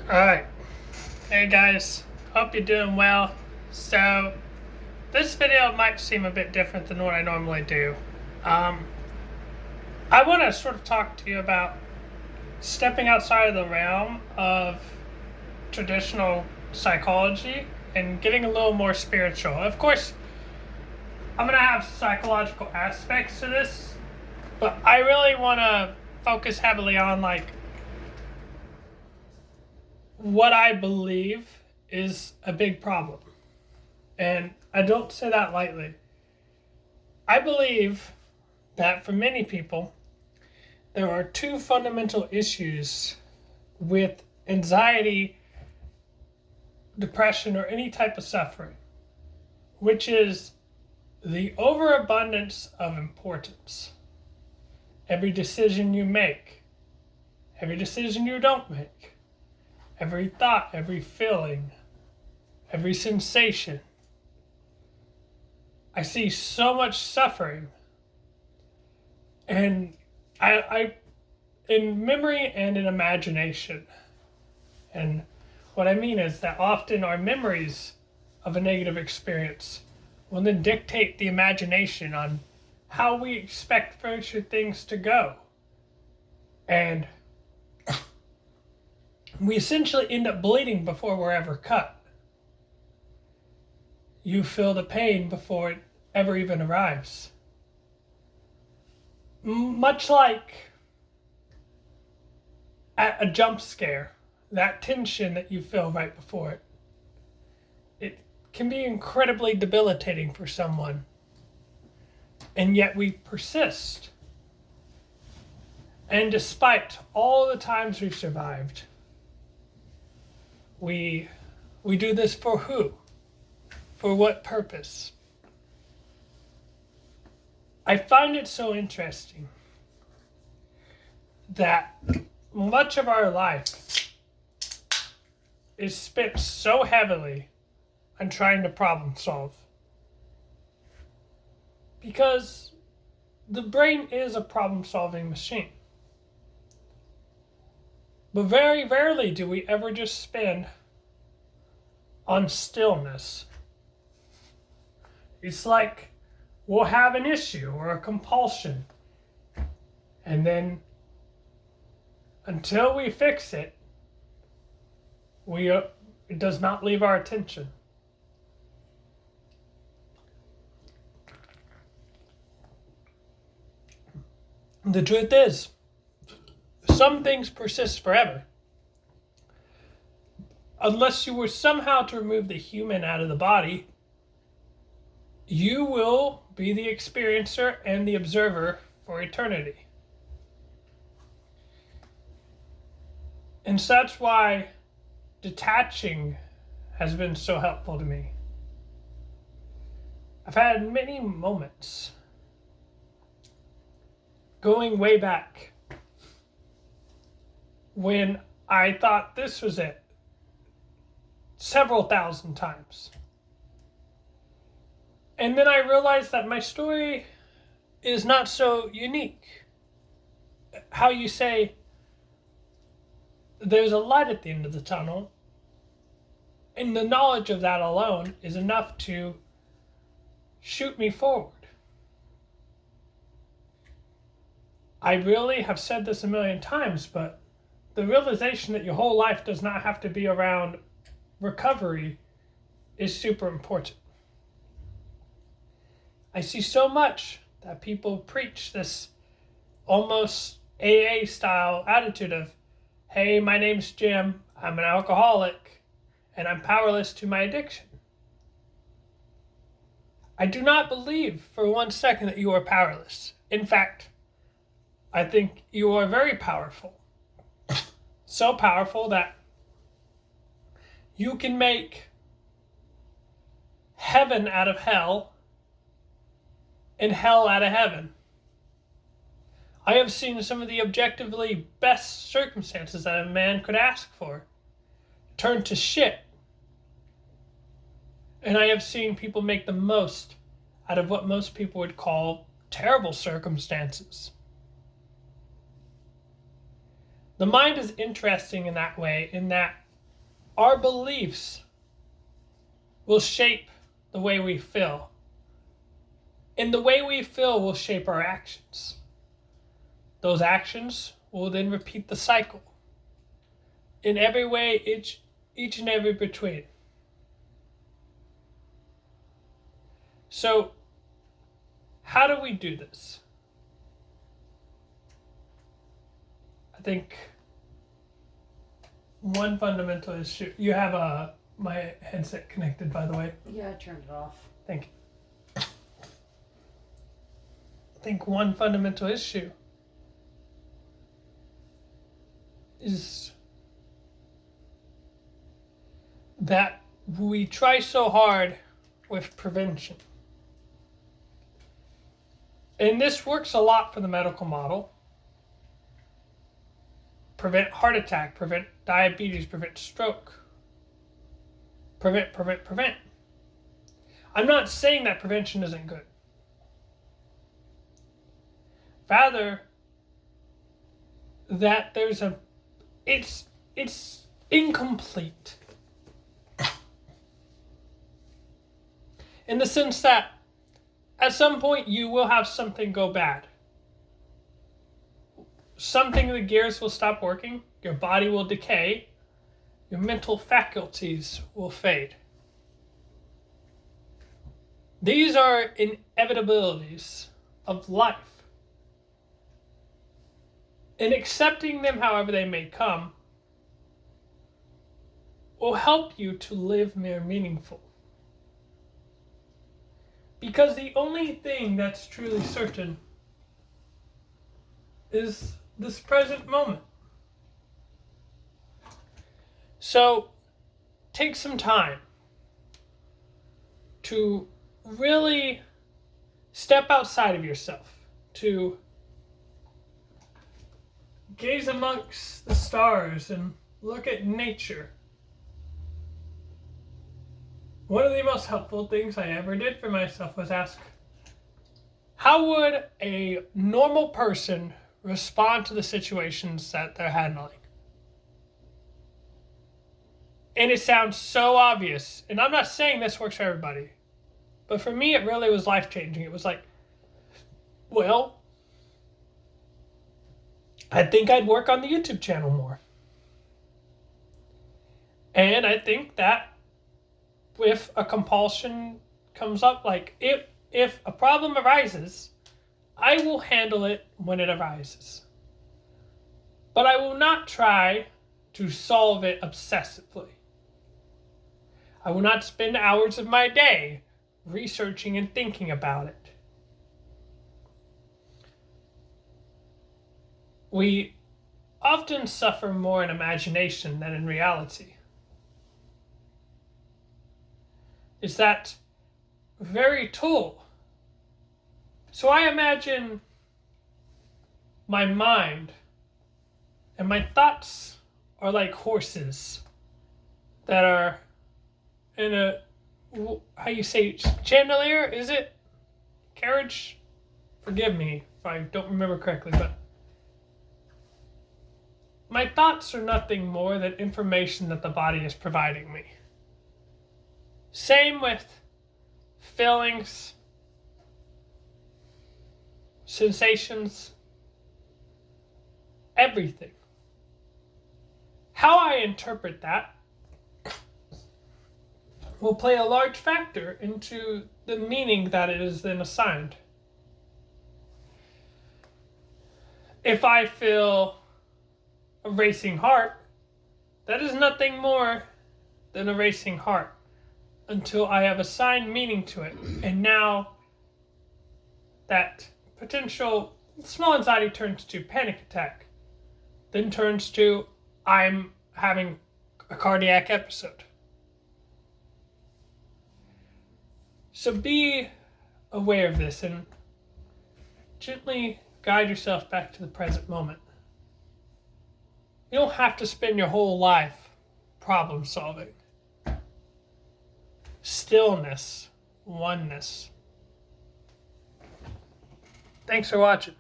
Alright, hey guys, hope you're doing well. So, this video might seem a bit different than what I normally do. Um, I want to sort of talk to you about stepping outside of the realm of traditional psychology and getting a little more spiritual. Of course, I'm going to have psychological aspects to this, but I really want to focus heavily on what I believe is a big problem. And I don't say that lightly. I believe that for many people, there are two fundamental issues with anxiety, depression, or any type of suffering, which is the overabundance of importance. Every decision you make, every decision you don't make, every thought, every feeling, every sensation. I see so much suffering. And I in memory and in imagination. And what I mean is that often our memories of a negative experience will then dictate the imagination on how we expect future things to go. And we essentially end up bleeding before we're ever cut. You feel the pain before it ever even arrives. Much like at a jump scare, that tension that you feel right before it can be incredibly debilitating for someone. And yet we persist. And despite all the times we've survived, we do this for who? For what purpose? I find it so interesting that much of our life is spent so heavily on trying to problem solve. Because the brain is a problem solving machine. But very rarely do we ever just spend on stillness. It's like we'll have an issue or a compulsion, and then until we fix it, it does not leave our attention. The truth is, some things persist forever. Unless you were somehow to remove the human out of the body, you will be the experiencer and the observer for eternity. And so that's why detaching has been so helpful to me. I've had many moments going way back when I thought this was it several thousand times. And then I realized that my story is not so unique. How you say there's a light at the end of the tunnel, and the knowledge of that alone is enough to shoot me forward. I really have said this a million times, but the realization that your whole life does not have to be around recovery is super important. I see so much that people preach this almost AA style attitude of, hey, my name's Jim, I'm an alcoholic, and I'm powerless to my addiction. I do not believe for 1 second that you are powerless. In fact, I think you are very powerful. So powerful that you can make heaven out of hell and hell out of heaven. I have seen some of the objectively best circumstances that a man could ask for turn to shit. And I have seen people make the most out of what most people would call terrible circumstances. The mind is interesting in that way, in that our beliefs will shape the way we feel. And the way we feel will shape our actions. Those actions will then repeat the cycle in every way, each and every between. So, how do we do this? I think one fundamental issue. You have my headset connected, by the way. Yeah, I turned it off. Thank you. I think one fundamental issue is that we try so hard with prevention. And this works a lot for the medical model. Prevent heart attack, prevent diabetes, prevent stroke. Prevent. I'm not saying that prevention isn't good. Rather, that it's incomplete. In the sense that at some point you will have something go bad. Something, the gears will stop working, your body will decay, your mental faculties will fade. These are inevitabilities of life. And accepting them however they may come will help you to live more meaningful. Because the only thing that's truly certain is this present moment. So, take some time to really step outside of yourself, to gaze amongst the stars and look at nature. One of the most helpful things I ever did for myself was ask, how would a normal person respond to the situations that they're handling? And it sounds so obvious, and I'm not saying this works for everybody, but for me it really was life-changing. It was like, well, I think I'd work on the YouTube channel more. And I think that if a compulsion comes up, like if a problem arises, I will handle it when it arises. But I will not try to solve it obsessively. I will not spend hours of my day researching and thinking about it. We often suffer more in imagination than in reality. Is that very tool? So I imagine my mind and my thoughts are like horses that are in a, how you say, chandelier, is it? Carriage? Forgive me if I don't remember correctly, but my thoughts are nothing more than information that the body is providing me. Same with feelings, sensations, everything. How I interpret that will play a large factor into the meaning that it is then assigned. If I feel a racing heart, that is nothing more than a racing heart until I have assigned meaning to it. And now that potential small anxiety turns to panic attack, then turns to I'm having a cardiac episode. So be aware of this and gently guide yourself back to the present moment. You don't have to spend your whole life problem solving. Stillness, oneness. Thanks for watching.